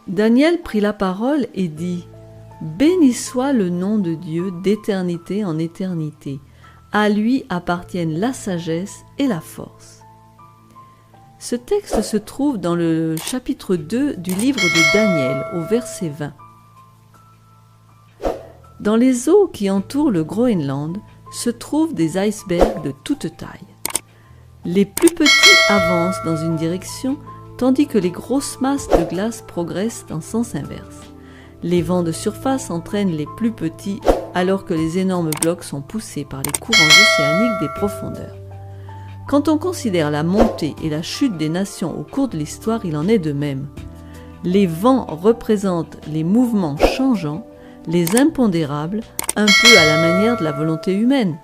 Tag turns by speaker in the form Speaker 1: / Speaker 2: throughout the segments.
Speaker 1: Daniel prit la parole et dit « Béni soit le nom de Dieu d'éternité en éternité. À lui appartiennent la sagesse et la force. » Ce texte se trouve dans le chapitre 2 du livre de Daniel, au verset 20. Dans les eaux qui entourent le Groenland se trouvent des icebergs de toute taille. Les plus petits avancent dans une direction, tandis que les grosses masses de glace progressent en sens inverse. Les vents de surface entraînent les plus petits, alors que les énormes blocs sont poussés par les courants océaniques des profondeurs. Quand on considère la montée et la chute des nations au cours de l'histoire, il en est de même. Les vents représentent les mouvements changeants, les impondérables, un peu à la manière de la volonté humaine,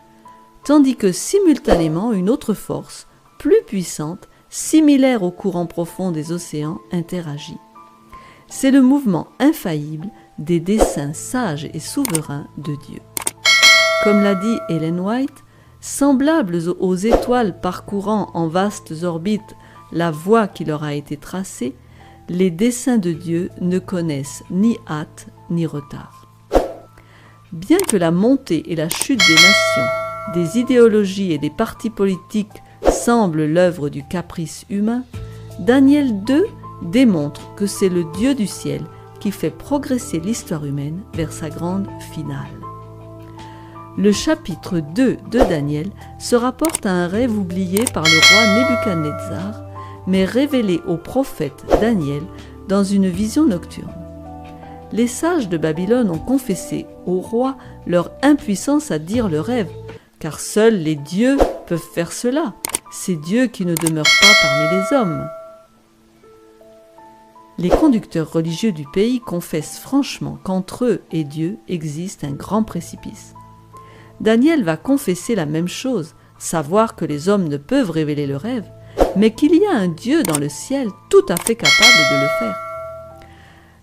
Speaker 1: tandis que simultanément une autre force, plus puissante, similaire au courant profond des océans, interagit. C'est le mouvement infaillible des desseins sages et souverains de Dieu. Comme l'a dit Ellen White, semblables aux étoiles parcourant en vastes orbites la voie qui leur a été tracée, les desseins de Dieu ne connaissent ni hâte ni retard. Bien que la montée et la chute des nations, des idéologies et des partis politiques semblent l'œuvre du caprice humain, Daniel 2 démontre que c'est le Dieu du ciel qui fait progresser l'histoire humaine vers sa grande finale. Le chapitre 2 de Daniel se rapporte à un rêve oublié par le roi Nebuchadnezzar, mais révélé au prophète Daniel dans une vision nocturne. Les sages de Babylone ont confessé au roi leur impuissance à dire le rêve, car seuls les dieux peuvent faire cela, ces dieux qui ne demeurent pas parmi les hommes. Les conducteurs religieux du pays confessent franchement qu'entre eux et Dieu existe un grand précipice. Daniel va confesser la même chose, savoir que les hommes ne peuvent révéler le rêve, mais qu'il y a un Dieu dans le ciel tout à fait capable de le faire.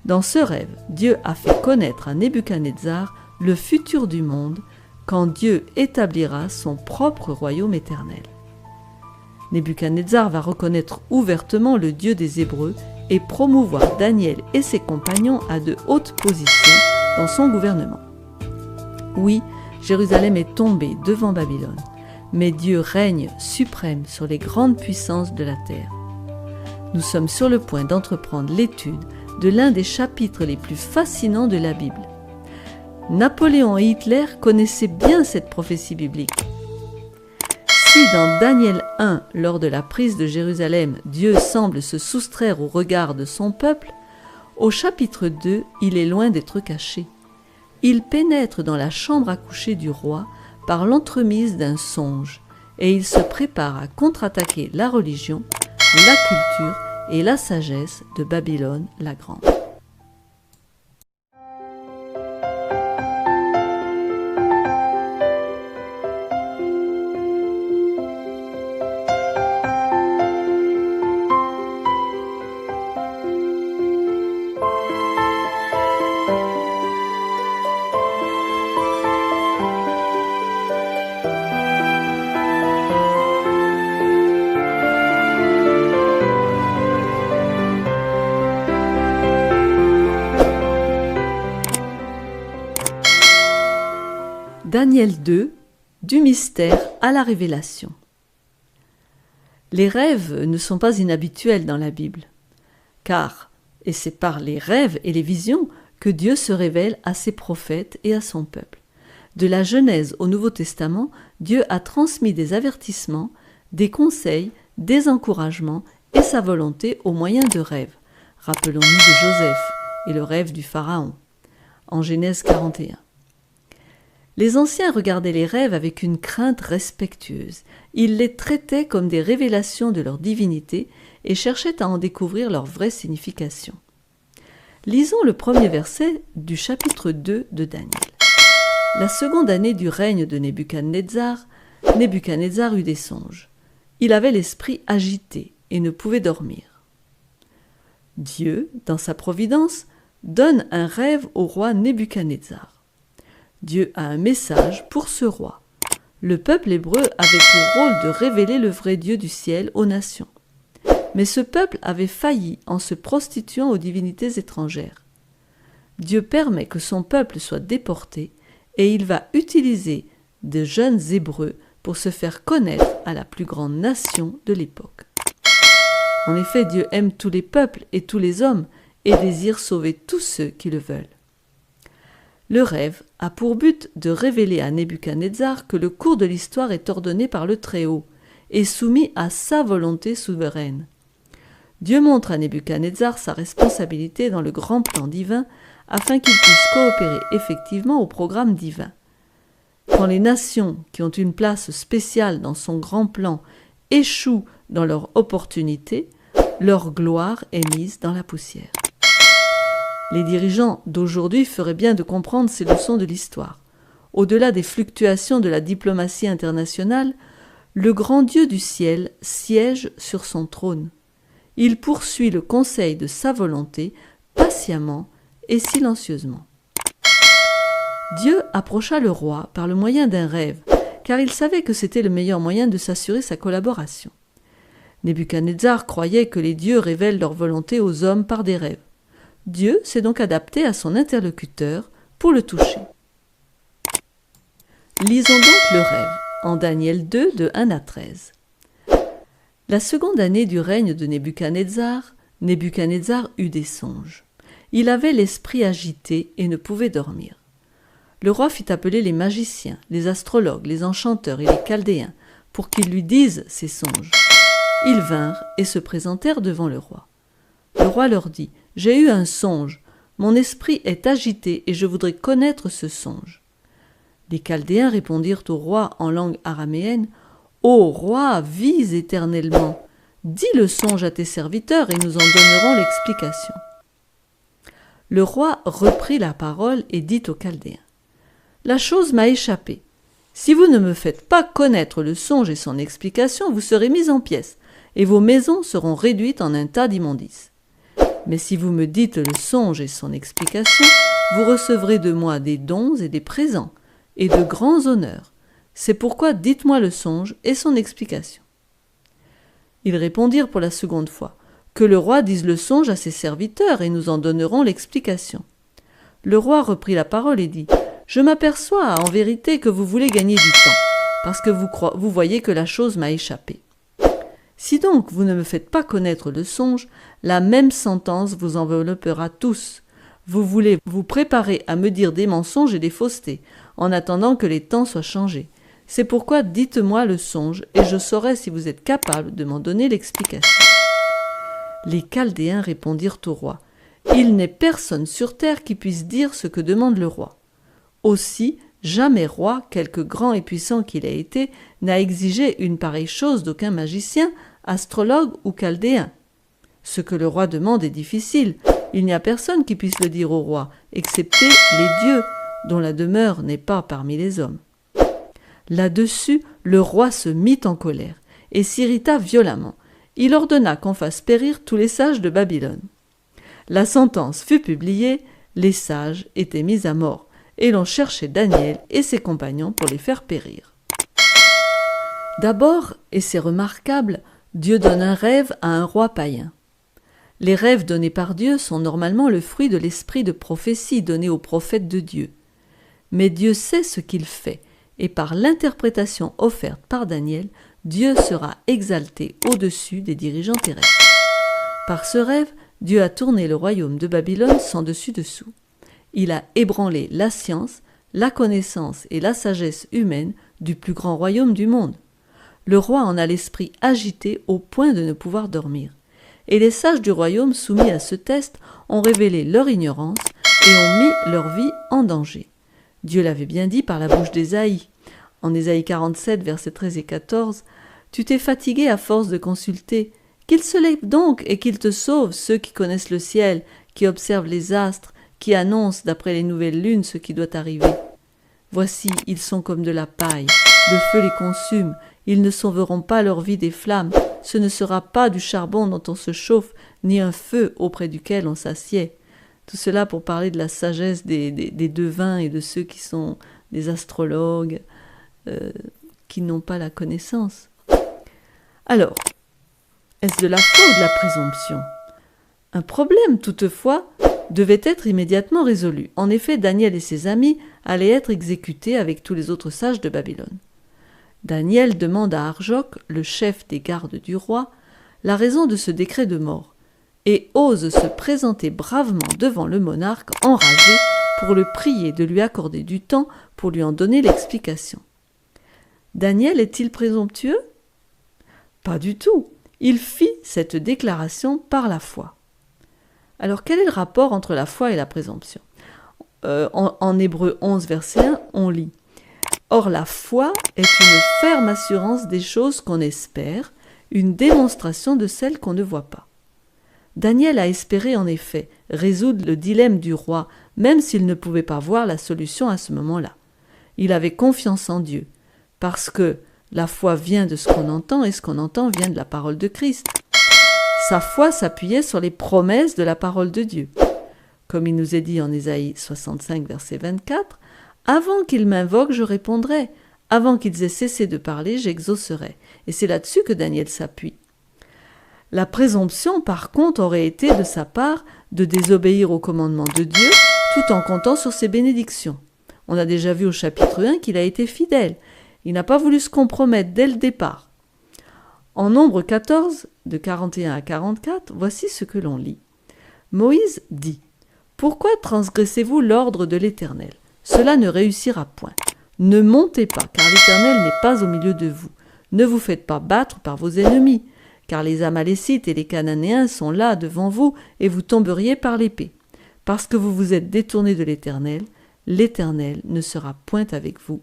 Speaker 1: Dans ce rêve, Dieu a fait connaître à Nebuchadnezzar le futur du monde, quand Dieu établira son propre royaume éternel. Nebuchadnezzar va reconnaître ouvertement le Dieu des Hébreux et promouvoir Daniel et ses compagnons à de hautes positions dans son gouvernement. Oui, Jérusalem est tombée devant Babylone, mais Dieu règne suprême sur les grandes puissances de la terre. Nous sommes sur le point d'entreprendre l'étude de l'un des chapitres les plus fascinants de la Bible. Napoléon et Hitler connaissaient bien cette prophétie biblique. Si dans Daniel 1, lors de la prise de Jérusalem, Dieu semble se soustraire au regard de son peuple, au chapitre 2, il est loin d'être caché. Il pénètre dans la chambre à coucher du roi par l'entremise d'un songe, et il se prépare à contre-attaquer la religion, la culture et la sagesse de Babylone la Grande. Daniel 2, du mystère à la révélation. Les rêves ne sont pas inhabituels dans la Bible, car, et c'est par les rêves et les visions que Dieu se révèle à ses prophètes et à son peuple. De la Genèse au Nouveau Testament, Dieu a transmis des avertissements, des conseils, des encouragements et sa volonté au moyen de rêves. Rappelons-nous de Joseph et le rêve du Pharaon, en Genèse 41. Les anciens regardaient les rêves avec une crainte respectueuse. Ils les traitaient comme des révélations de leur divinité et cherchaient à en découvrir leur vraie signification. Lisons le premier verset du chapitre 2 de Daniel. La seconde année du règne de Nebuchadnezzar, Nebuchadnezzar eut des songes. Il avait l'esprit agité et ne pouvait dormir. Dieu, dans sa providence, donne un rêve au roi Nebuchadnezzar. Dieu a un message pour ce roi. Le peuple hébreu avait pour rôle de révéler le vrai Dieu du ciel aux nations. Mais ce peuple avait failli en se prostituant aux divinités étrangères. Dieu permet que son peuple soit déporté et il va utiliser de jeunes Hébreux pour se faire connaître à la plus grande nation de l'époque. En effet, Dieu aime tous les peuples et tous les hommes et désire sauver tous ceux qui le veulent. Le rêve a pour but de révéler à Nebuchadnezzar que le cours de l'histoire est ordonné par le Très-Haut et soumis à sa volonté souveraine. Dieu montre à Nebuchadnezzar sa responsabilité dans le grand plan divin afin qu'il puisse coopérer effectivement au programme divin. Quand les nations qui ont une place spéciale dans son grand plan échouent dans leur opportunité, leur gloire est mise dans la poussière. Les dirigeants d'aujourd'hui feraient bien de comprendre ces leçons de l'histoire. Au-delà des fluctuations de la diplomatie internationale, le grand Dieu du ciel siège sur son trône. Il poursuit le conseil de sa volonté patiemment et silencieusement. Dieu approcha le roi par le moyen d'un rêve, car il savait que c'était le meilleur moyen de s'assurer sa collaboration. Nebuchadnezzar croyait que les dieux révèlent leur volonté aux hommes par des rêves. Dieu s'est donc adapté à son interlocuteur pour le toucher. Lisons donc le rêve en Daniel 2, de 1 à 13. La seconde année du règne de Nebuchadnezzar, Nebuchadnezzar eut des songes. Il avait l'esprit agité et ne pouvait dormir. Le roi fit appeler les magiciens, les astrologues, les enchanteurs et les chaldéens pour qu'ils lui disent ses songes. Ils vinrent et se présentèrent devant le roi. Le roi leur dit : « J'ai eu un songe, mon esprit est agité et je voudrais connaître ce songe. » Les Chaldéens répondirent au roi en langue araméenne : « Ô roi, vis éternellement, dis le songe à tes serviteurs et nous en donnerons l'explication. » Le roi reprit la parole et dit aux Chaldéens : « La chose m'a échappé. Si vous ne me faites pas connaître le songe et son explication, vous serez mis en pièces, et vos maisons seront réduites en un tas d'immondices. Mais si vous me dites le songe et son explication, vous recevrez de moi des dons et des présents, et de grands honneurs. C'est pourquoi dites-moi le songe et son explication. » Ils répondirent pour la seconde fois : « Que le roi dise le songe à ses serviteurs, et nous en donnerons l'explication. » Le roi reprit la parole et dit : « Je m'aperçois en vérité que vous voulez gagner du temps, parce que vous voyez que la chose m'a échappé. Si donc vous ne me faites pas connaître le songe, la même sentence vous enveloppera tous. Vous voulez vous préparer à me dire des mensonges et des faussetés, en attendant que les temps soient changés. C'est pourquoi dites-moi le songe, et je saurai si vous êtes capable de m'en donner l'explication. » Les Chaldéens répondirent au roi : « Il n'est personne sur terre qui puisse dire ce que demande le roi. Aussi, jamais roi, quelque grand et puissant qu'il ait été, n'a exigé une pareille chose d'aucun magicien, astrologue ou chaldéen. Ce que le roi demande est difficile. Il n'y a personne qui puisse le dire au roi, excepté les dieux, dont la demeure n'est pas parmi les hommes. » Là-dessus, le roi se mit en colère et s'irrita violemment. Il ordonna qu'on fasse périr tous les sages de Babylone. La sentence fut publiée, les sages étaient mis à mort, et l'on cherchait Daniel et ses compagnons pour les faire périr. D'abord, et c'est remarquable, Dieu donne un rêve à un roi païen. Les rêves donnés par Dieu sont normalement le fruit de l'esprit de prophétie donné aux prophètes de Dieu. Mais Dieu sait ce qu'il fait, et par l'interprétation offerte par Daniel, Dieu sera exalté au-dessus des dirigeants terrestres. Par ce rêve, Dieu a tourné le royaume de Babylone sans dessus-dessous. Il a ébranlé la science, la connaissance et la sagesse humaine du plus grand royaume du monde. Le roi en a l'esprit agité au point de ne pouvoir dormir. Et les sages du royaume soumis à ce test ont révélé leur ignorance et ont mis leur vie en danger. Dieu l'avait bien dit par la bouche d'Ésaïe. En Ésaïe 47, versets 13 et 14, « Tu t'es fatigué à force de consulter. Qu'il se lève donc et qu'il te sauve, ceux qui connaissent le ciel, qui observent les astres, qui annoncent d'après les nouvelles lunes ce qui doit arriver. Voici, ils sont comme de la paille, le feu les consume, ils ne sauveront pas leur vie des flammes, ce ne sera pas du charbon dont on se chauffe, ni un feu auprès duquel on s'assied. » Tout cela pour parler de la sagesse des devins et de ceux qui sont des astrologues, qui n'ont pas la connaissance. Alors, Est-ce de la foi ou de la présomption? Un problème, toutefois, devait être immédiatement résolu. En effet, Daniel et ses amis allaient être exécutés avec tous les autres sages de Babylone. Daniel demande à Arjoc, le chef des gardes du roi, la raison de ce décret de mort, et ose se présenter bravement devant le monarque enragé pour le prier de lui accorder du temps pour lui en donner l'explication. Daniel est-il présomptueux? Pas du tout. Il fit cette déclaration par la foi. Alors quel est le rapport entre la foi et la présomption? En Hébreux 11, verset 1, on lit « Or la foi est une ferme assurance des choses qu'on espère, une démonstration de celles qu'on ne voit pas. » Daniel a espéré en effet résoudre le dilemme du roi, même s'il ne pouvait pas voir la solution à ce moment-là. Il avait confiance en Dieu, parce que la foi vient de ce qu'on entend et ce qu'on entend vient de la parole de Christ. Sa foi s'appuyait sur les promesses de la parole de Dieu. Comme il nous est dit en Ésaïe 65, verset 24, « Avant qu'ils m'invoquent, je répondrai. Avant qu'ils aient cessé de parler, j'exaucerai. » Et c'est là-dessus que Daniel s'appuie. La présomption, par contre, aurait été de sa part de désobéir au commandement de Dieu tout en comptant sur ses bénédictions. On a déjà vu au chapitre 1 qu'il a été fidèle. Il n'a pas voulu se compromettre dès le départ. En Nombre 14, de 41 à 44, voici ce que l'on lit. Moïse dit « Pourquoi transgressez-vous l'ordre de l'Éternel? Cela ne réussira point. Ne montez pas, car l'Éternel n'est pas au milieu de vous. Ne vous faites pas battre par vos ennemis, car les Amalécites et les Cananéens sont là devant vous, et vous tomberiez par l'épée. Parce que vous vous êtes détournés de l'Éternel ne sera point avec vous. »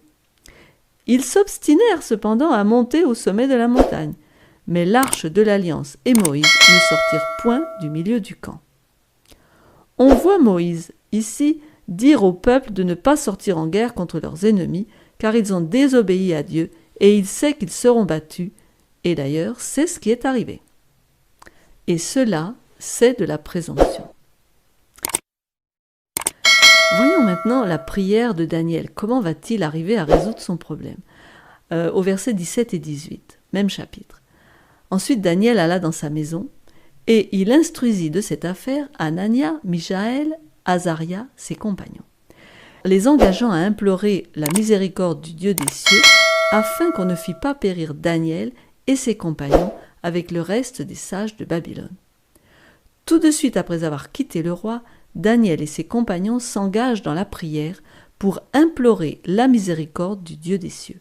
Speaker 1: Ils s'obstinèrent cependant à monter au sommet de la montagne, mais l'arche de l'Alliance et Moïse ne sortirent point du milieu du camp. On voit Moïse, ici, dire au peuple de ne pas sortir en guerre contre leurs ennemis, car ils ont désobéi à Dieu, et il sait qu'ils seront battus, et d'ailleurs, c'est ce qui est arrivé. Et cela, c'est de la présomption. Voyons maintenant la prière de Daniel. Comment va-t-il arriver à résoudre son problème? Au verset 17 et 18, même chapitre. Ensuite, Daniel alla dans sa maison, et il instruisit de cette affaire Anania, Michaël, Azaria, ses compagnons, les engageant à implorer la miséricorde du Dieu des cieux, afin qu'on ne fît pas périr Daniel et ses compagnons avec le reste des sages de Babylone. Tout de suite après avoir quitté le roi, Daniel et ses compagnons s'engagent dans la prière pour implorer la miséricorde du Dieu des cieux.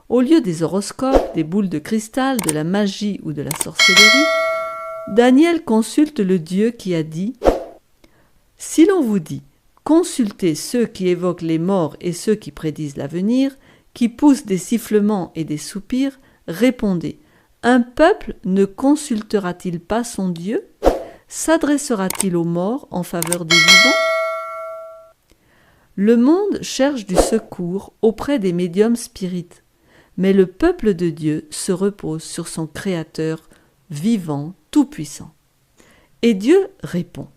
Speaker 1: Au lieu des horoscopes, des boules de cristal, de la magie ou de la sorcellerie, Daniel consulte le Dieu qui a dit « Si l'on vous dit, consultez ceux qui évoquent les morts et ceux qui prédisent l'avenir, qui poussent des sifflements et des soupirs, répondez, un peuple ne consultera-t-il pas son Dieu? S'adressera-t-il aux morts en faveur des vivants? » Le monde cherche du secours auprès des médiums spirites, mais le peuple de Dieu se repose sur son Créateur vivant, tout-puissant. Et Dieu répond.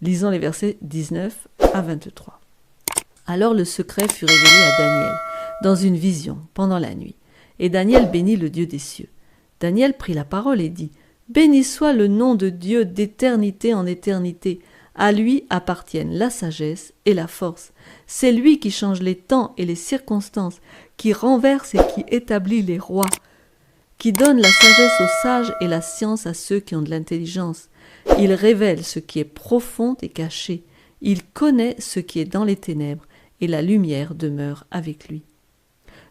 Speaker 1: Lisons les versets 19 à 23. Alors le secret fut révélé à Daniel, dans une vision, pendant la nuit. Et Daniel bénit le Dieu des cieux. Daniel prit la parole et dit « Béni soit le nom de Dieu d'éternité en éternité. À lui appartiennent la sagesse et la force. C'est lui qui change les temps et les circonstances, qui renverse et qui établit les rois, qui donne la sagesse aux sages et la science à ceux qui ont de l'intelligence. Il révèle ce qui est profond et caché. Il connaît ce qui est dans les ténèbres, et la lumière demeure avec lui.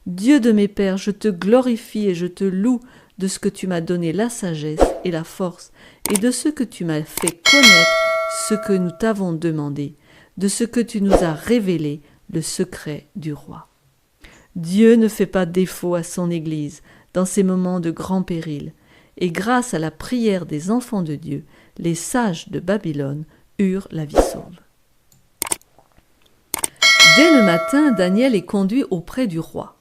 Speaker 1: Dieu de mes pères, je te glorifie et je te loue de ce que tu m'as donné la sagesse et la force, et de ce que tu m'as fait connaître ce que nous t'avons demandé, de ce que tu nous as révélé, le secret du roi. Dieu ne fait pas défaut à son Église dans ces moments de grand péril, et grâce à la prière des enfants de Dieu, les sages de Babylone eurent la vie sauve. Dès le matin, Daniel est conduit auprès du roi.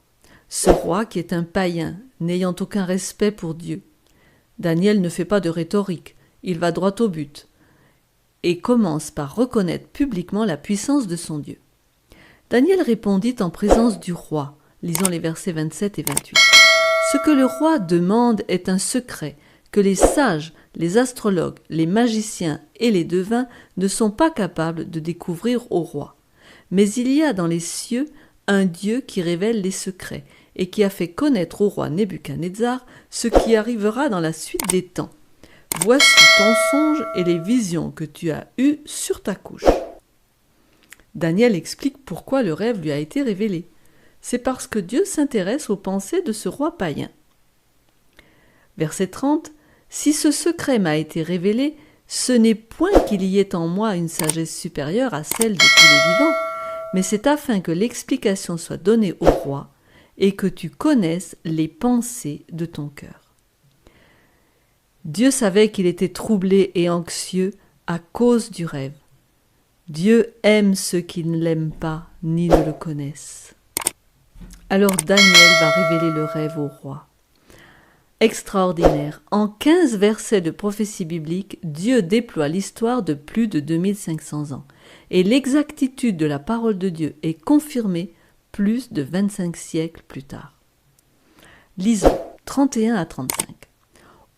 Speaker 1: Ce roi qui est un païen, n'ayant aucun respect pour Dieu. Daniel ne fait pas de rhétorique, il va droit au but, et commence par reconnaître publiquement la puissance de son Dieu. Daniel répondit en présence du roi, lisons les versets 27 et 28. Ce que le roi demande est un secret que les sages, les astrologues, les magiciens et les devins ne sont pas capables de découvrir au roi. Mais il y a dans les cieux un Dieu qui révèle les secrets et qui a fait connaître au roi Nebuchadnezzar ce qui arrivera dans la suite des temps. Voici ton songe et les visions que tu as eues sur ta couche. Daniel explique pourquoi le rêve lui a été révélé. C'est parce que Dieu s'intéresse aux pensées de ce roi païen. Verset 30. Si ce secret m'a été révélé, ce n'est point qu'il y ait en moi une sagesse supérieure à celle de tous les vivants, mais c'est afin que l'explication soit donnée au roi et que tu connaisses les pensées de ton cœur. Dieu savait qu'il était troublé et anxieux à cause du rêve. Dieu aime ceux qui ne l'aiment pas ni ne le connaissent. Alors Daniel va révéler le rêve au roi. Extraordinaire. En 15 versets de prophétie biblique, Dieu déploie l'histoire de plus de 2500 ans. Et l'exactitude de la parole de Dieu est confirmée plus de 25 siècles plus tard. Lisons 31 à 35.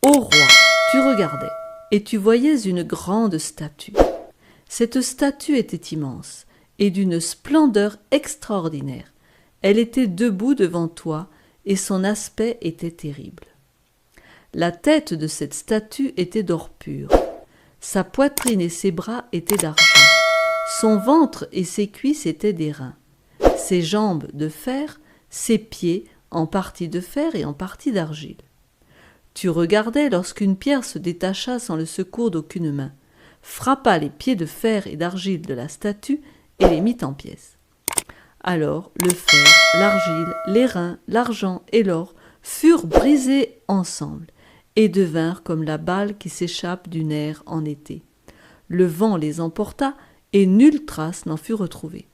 Speaker 1: Ô roi, tu regardais, et tu voyais une grande statue. Cette statue était immense, et d'une splendeur extraordinaire. Elle était debout devant toi, et son aspect était terrible. La tête de cette statue était d'or pur. Sa poitrine et ses bras étaient d'argent. Son ventre et ses cuisses étaient d'airain. Ses jambes de fer, ses pieds en partie de fer et en partie d'argile. Tu regardais lorsqu'une pierre se détacha sans le secours d'aucune main, frappa les pieds de fer et d'argile de la statue et les mit en pièces. Alors le fer, l'argile, l'airain, l'argent et l'or furent brisés ensemble et devinrent comme la balle qui s'échappe du nerf en été. Le vent les emporta et nulle trace n'en fut retrouvée.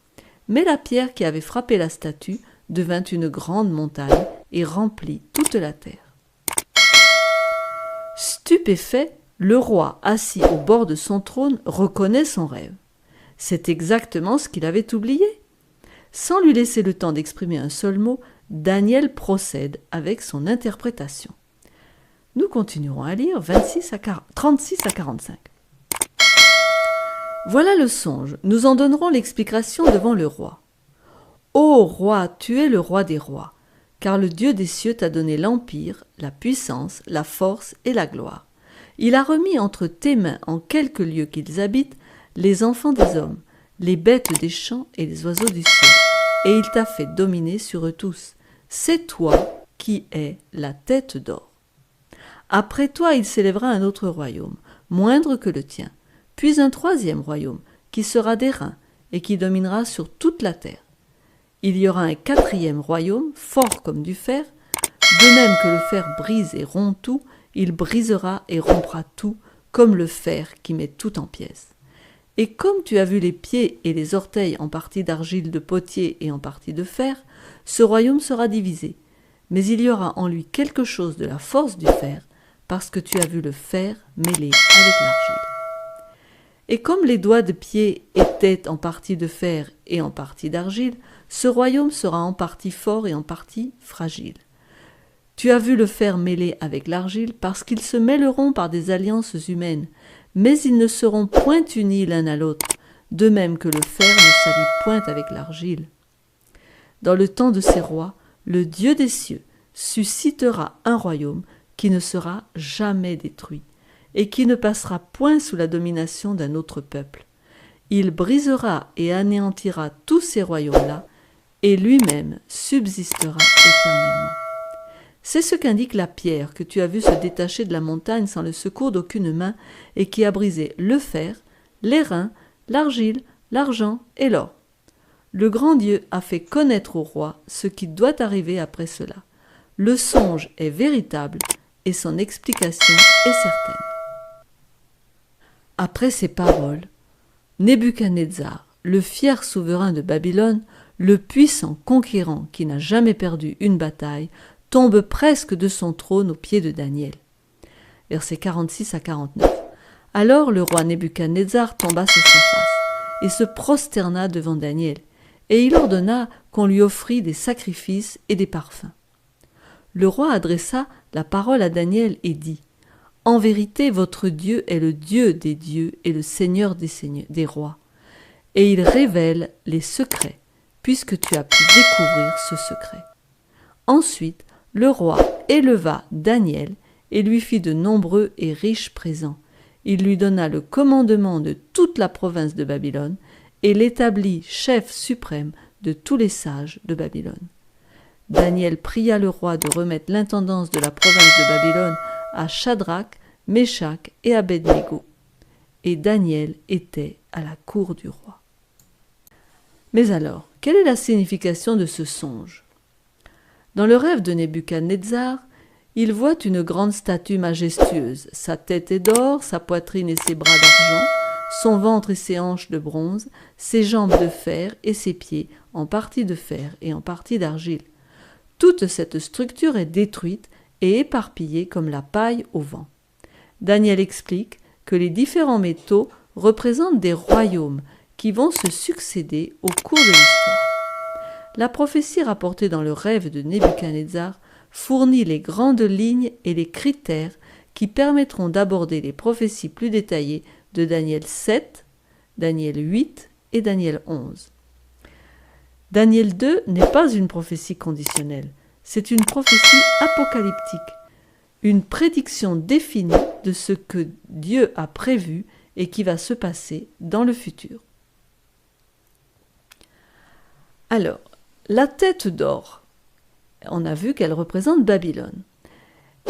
Speaker 1: Mais la pierre qui avait frappé la statue devint une grande montagne et remplit toute la terre. Stupéfait, le roi, assis au bord de son trône, reconnaît son rêve. C'est exactement ce qu'il avait oublié. Sans lui laisser le temps d'exprimer un seul mot, Daniel procède avec son interprétation. Nous continuerons à lire 36 à 45. Voilà le songe, nous en donnerons l'explication devant le roi. Ô roi, tu es le roi des rois, car le Dieu des cieux t'a donné l'empire, la puissance, la force et la gloire. Il a remis entre tes mains, en quelque lieu qu'ils habitent, les enfants des hommes, les bêtes des champs et les oiseaux du ciel, et il t'a fait dominer sur eux tous. C'est toi qui es la tête d'or. Après toi, il s'élèvera un autre royaume, moindre que le tien, puis un troisième royaume, qui sera d'airain, et qui dominera sur toute la terre. Il y aura un quatrième royaume, fort comme du fer. De même que le fer brise et rompt tout, il brisera et rompra tout, comme le fer qui met tout en pièces. Et comme tu as vu les pieds et les orteils en partie d'argile de potier et en partie de fer, ce royaume sera divisé. Mais il y aura en lui quelque chose de la force du fer, parce que tu as vu le fer mêlé avec l'argile. Et comme les doigts de pied étaient en partie de fer et en partie d'argile, ce royaume sera en partie fort et en partie fragile. Tu as vu le fer mêlé avec l'argile parce qu'ils se mêleront par des alliances humaines, mais ils ne seront point unis l'un à l'autre, de même que le fer ne s'allie point avec l'argile. Dans le temps de ces rois, le Dieu des cieux suscitera un royaume qui ne sera jamais détruit, et qui ne passera point sous la domination d'un autre peuple. Il brisera et anéantira tous ces royaumes-là, et lui-même subsistera éternellement. C'est ce qu'indique la pierre que tu as vue se détacher de la montagne sans le secours d'aucune main, et qui a brisé le fer, l'airain, l'argile, l'argent et l'or. Le grand Dieu a fait connaître au roi ce qui doit arriver après cela. Le songe est véritable, et son explication est certaine. Après ces paroles, Nebuchadnezzar, le fier souverain de Babylone, le puissant conquérant qui n'a jamais perdu une bataille, tombe presque de son trône aux pieds de Daniel. Versets 46 à 49. Alors le roi Nebuchadnezzar tomba sur sa face et se prosterna devant Daniel, et il ordonna qu'on lui offrît des sacrifices et des parfums. le roi adressa la parole à Daniel et dit « En vérité, votre Dieu est le Dieu des dieux et le Seigneur des rois. Et il révèle les secrets, puisque tu as pu découvrir ce secret. » Ensuite, le roi éleva Daniel et lui fit de nombreux et riches présents. Il lui donna le commandement de toute la province de Babylone et l'établit chef suprême de tous les sages de Babylone. Daniel pria le roi de remettre l'intendance de la province de Babylone à Shadrach, Méshach et Abed-Négo. Et Daniel était à la cour du roi. Mais alors, quelle est la signification de ce songe ? Dans le rêve de Nebuchadnezzar, il voit une grande statue majestueuse. Sa tête est d'or, sa poitrine et ses bras d'argent, son ventre et ses hanches de bronze, ses jambes de fer et ses pieds, en partie de fer et en partie d'argile. Toute cette structure est détruite et éparpillée comme la paille au vent. Daniel explique que les différents métaux représentent des royaumes qui vont se succéder au cours de l'histoire. La prophétie rapportée dans le rêve de Nebuchadnezzar fournit les grandes lignes et les critères qui permettront d'aborder les prophéties plus détaillées de Daniel 7, Daniel 8 et Daniel 11. Daniel 2 n'est pas une prophétie conditionnelle, c'est une prophétie apocalyptique, une prédiction définie de ce que Dieu a prévu et qui va se passer dans le futur. Alors, la tête d'or, on a vu qu'elle représente Babylone.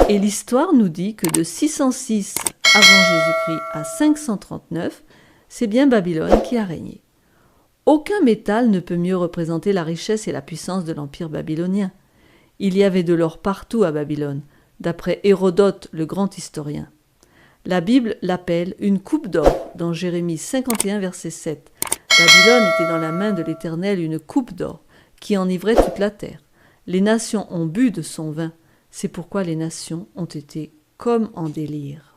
Speaker 1: Et l'histoire nous dit que de 606 avant Jésus-Christ à 539, c'est bien Babylone qui a régné. Aucun métal ne peut mieux représenter la richesse et la puissance de l'empire babylonien. Il y avait de l'or partout à Babylone, d'après Hérodote, le grand historien. La Bible l'appelle une coupe d'or, dans Jérémie 51, verset 7. Babylone était dans la main de l'Éternel une coupe d'or, qui enivrait toute la terre. Les nations ont bu de son vin, c'est pourquoi les nations ont été comme en délire.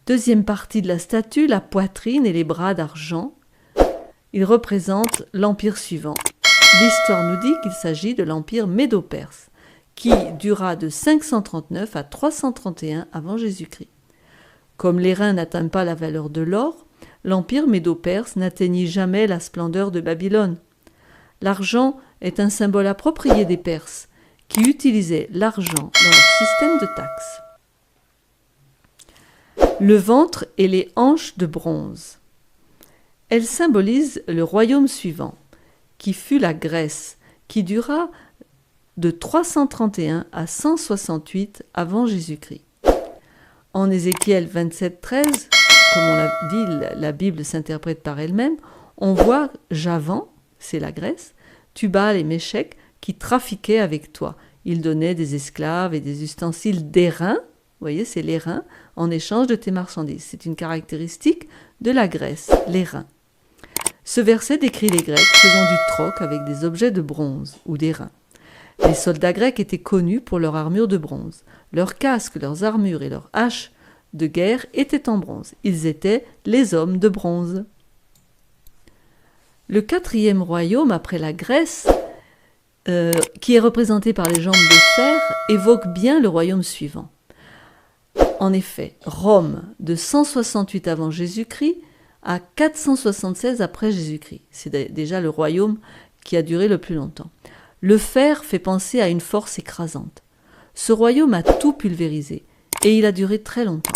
Speaker 1: Deuxième partie de la statue, la poitrine et les bras d'argent. Ils représentent l'empire suivant. L'histoire nous dit qu'il s'agit de l'empire médo-perse, qui dura de 539 à 331 avant Jésus-Christ. Comme l'airain n'atteint pas la valeur de l'or, l'empire médo-perse n'atteignit jamais la splendeur de Babylone. L'argent est un symbole approprié des Perses, qui utilisaient l'argent dans leur système de taxes. Le ventre et les hanches de bronze. Elles symbolisent le royaume suivant, qui fut la Grèce, qui dura de 331 à 168 avant Jésus-Christ. En Ézéchiel 27, 13, comme on l'a dit, la Bible s'interprète par elle-même, on voit Javan, c'est la Grèce, Tubal et Méchec qui trafiquaient avec toi. Ils donnaient des esclaves et des ustensiles d'airain, vous voyez, c'est l'airain, en échange de tes marchandises. C'est une caractéristique de la Grèce, l'airain. Ce verset décrit les Grecs faisant du troc avec des objets de bronze ou d'airain. Les soldats grecs étaient connus pour leur armure de bronze. Leurs casques, leurs armures et leurs haches de guerre étaient en bronze. Ils étaient les hommes de bronze. Le quatrième royaume après la Grèce, qui est représenté par les jambes de fer, évoque bien le royaume suivant. En effet, Rome, de 168 avant Jésus-Christ à 476 après Jésus-Christ. C'est déjà le royaume qui a duré le plus longtemps. Le fer fait penser à une force écrasante. Ce royaume a tout pulvérisé et il a duré très longtemps.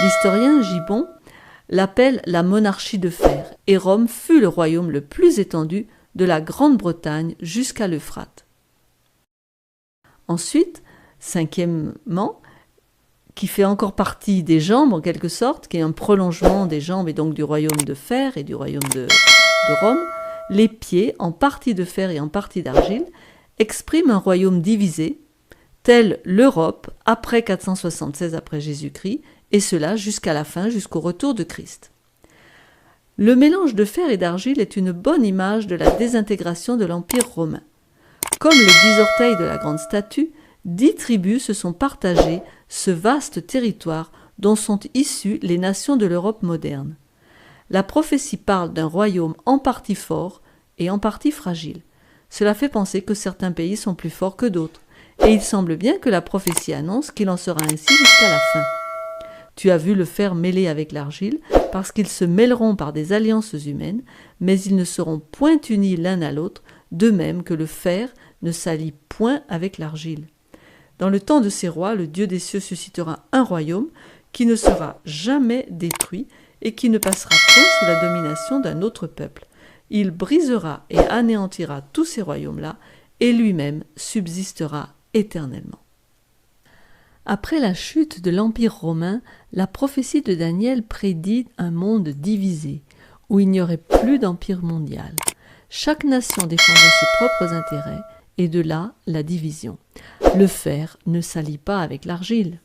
Speaker 1: L'historien Gibbon l'appelle la monarchie de fer et Rome fut le royaume le plus étendu de la Grande-Bretagne jusqu'à l'Euphrate. Ensuite, cinquièmement, qui fait encore partie des jambes en quelque sorte, qui est un prolongement des jambes et donc du royaume de fer et du royaume de Rome, les pieds, en partie de fer et en partie d'argile, expriment un royaume divisé, tel l'Europe après 476 après Jésus-Christ, et cela jusqu'à la fin, jusqu'au retour de Christ. Le mélange de fer et d'argile est une bonne image de la désintégration de l'Empire romain. Comme les 10 orteils de la grande statue, 10 tribus se sont partagées ce vaste territoire dont sont issues les nations de l'Europe moderne. La prophétie parle d'un royaume en partie fort et en partie fragile. Cela fait penser que certains pays sont plus forts que d'autres, et il semble bien que la prophétie annonce qu'il en sera ainsi jusqu'à la fin. Tu as vu le fer mêlé avec l'argile, parce qu'ils se mêleront par des alliances humaines, mais ils ne seront point unis l'un à l'autre, de même que le fer ne s'allie point avec l'argile. Dans le temps de ces rois, le Dieu des cieux suscitera un royaume qui ne sera jamais détruit et qui ne passera point sous la domination d'un autre peuple. Il brisera et anéantira tous ces royaumes-là, et lui-même subsistera éternellement. Après la chute de l'Empire romain, la prophétie de Daniel prédit un monde divisé, où il n'y aurait plus d'empire mondial. Chaque nation défendrait ses propres intérêts, et de là la division. Le fer ne s'allie pas avec l'argile.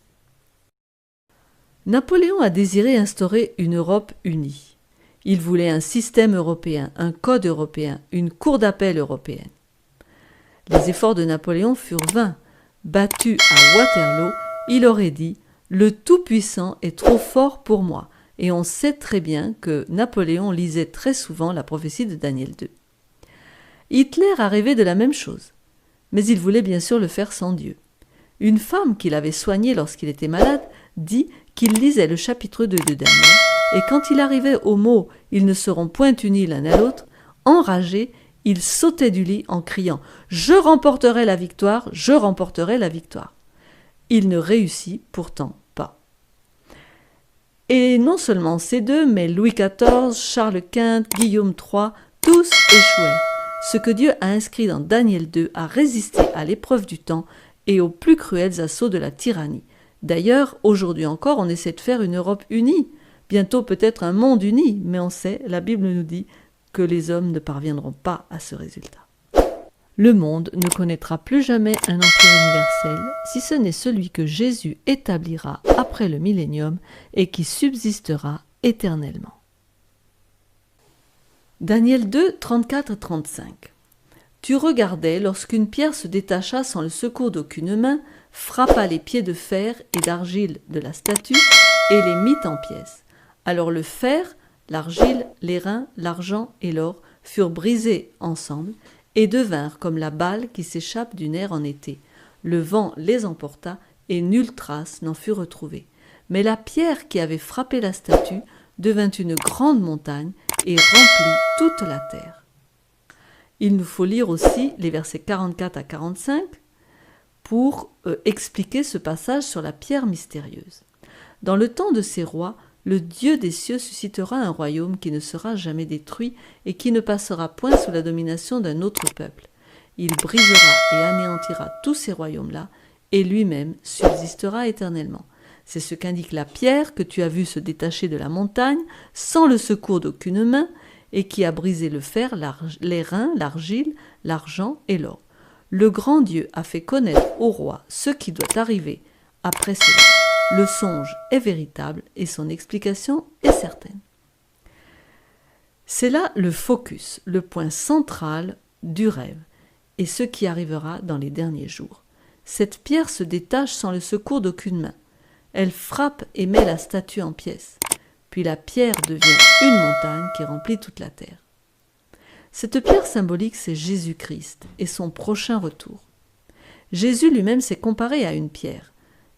Speaker 1: Napoléon a désiré instaurer une Europe unie. Il voulait un système européen, un code européen, une cour d'appel européenne. Les efforts de Napoléon furent vains. Battu à Waterloo, il aurait dit « Le Tout-Puissant est trop fort pour moi », et on sait très bien que Napoléon lisait très souvent la prophétie de Daniel 2. Hitler a rêvé de la même chose, mais il voulait bien sûr le faire sans Dieu. Une femme qu'il avait soignée lorsqu'il était malade dit qu'il lisait le chapitre 2 de Daniel, et quand il arrivait au mot « Ils ne seront point unis l'un à l'autre », enragé, il sautait du lit en criant « Je remporterai la victoire, je remporterai la victoire ». Il ne réussit pourtant pas. Et non seulement ces deux, mais Louis XIV, Charles Quint, Guillaume III, tous échouèrent. Ce que Dieu a inscrit dans Daniel 2 a résisté à l'épreuve du temps et aux plus cruels assauts de la tyrannie. D'ailleurs, aujourd'hui encore, on essaie de faire une Europe unie. Bientôt peut-être un monde uni, mais on sait, la Bible nous dit que les hommes ne parviendront pas à ce résultat. Le monde ne connaîtra plus jamais un empire universel, si ce n'est celui que Jésus établira après le millénium et qui subsistera éternellement. Daniel 2, 34-35. Tu regardais lorsqu'une pierre se détacha sans le secours d'aucune main, frappa les pieds de fer et d'argile de la statue et les mit en pièces. Alors le fer, l'argile, l'airain, l'argent et l'or furent brisés ensemble et devinrent comme la balle qui s'échappe du nerf en été. Le vent les emporta et nulle trace n'en fut retrouvée. Mais la pierre qui avait frappé la statue devint une grande montagne et remplit toute la terre. Il nous faut lire aussi les versets 44 à 45 pour expliquer ce passage sur la pierre mystérieuse. Dans le temps de ces rois, le Dieu des cieux suscitera un royaume qui ne sera jamais détruit et qui ne passera point sous la domination d'un autre peuple. Il brisera et anéantira tous ces royaumes-là, et lui-même subsistera éternellement. C'est ce qu'indique la pierre que tu as vue se détacher de la montagne, sans le secours d'aucune main, et qui a brisé le fer, l'airain, l'argile, l'argent et l'or. Le grand Dieu a fait connaître au roi ce qui doit arriver après cela. Le songe est véritable et son explication est certaine. C'est là le focus, le point central du rêve, et ce qui arrivera dans les derniers jours. Cette pierre se détache sans le secours d'aucune main. Elle frappe et met la statue en pièces. Puis la pierre devient une montagne qui remplit toute la terre. Cette pierre symbolique, c'est Jésus-Christ et son prochain retour. Jésus lui-même s'est comparé à une pierre.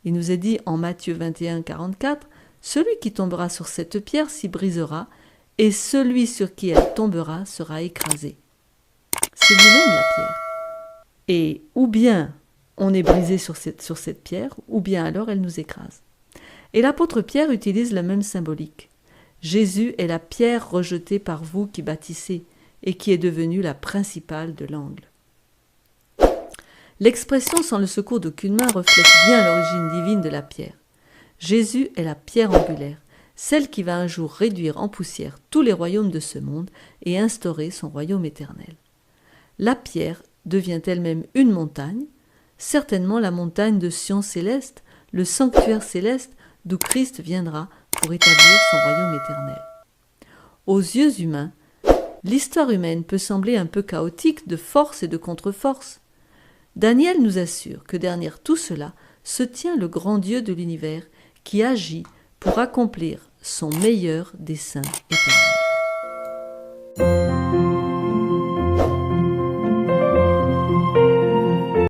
Speaker 1: Il nous est dit en Matthieu 21, 44, « Celui qui tombera sur cette pierre s'y brisera, et celui sur qui elle tombera sera écrasé. » C'est lui-même la pierre. Et ou bien on est brisé sur cette pierre, ou bien alors elle nous écrase. Et l'apôtre Pierre utilise la même symbolique. Jésus est la pierre rejetée par vous qui bâtissez, et qui est devenue la principale de l'angle. L'expression « sans le secours d'aucune main » reflète bien l'origine divine de la pierre. Jésus est la pierre angulaire, celle qui va un jour réduire en poussière tous les royaumes de ce monde et instaurer son royaume éternel. La pierre devient elle-même une montagne, certainement la montagne de Sion céleste, le sanctuaire céleste d'où Christ viendra pour établir son royaume éternel. Aux yeux humains, l'histoire humaine peut sembler un peu chaotique de force et de contre-force. Daniel nous assure que derrière tout cela se tient le grand Dieu de l'univers qui agit pour accomplir son meilleur dessein éternel.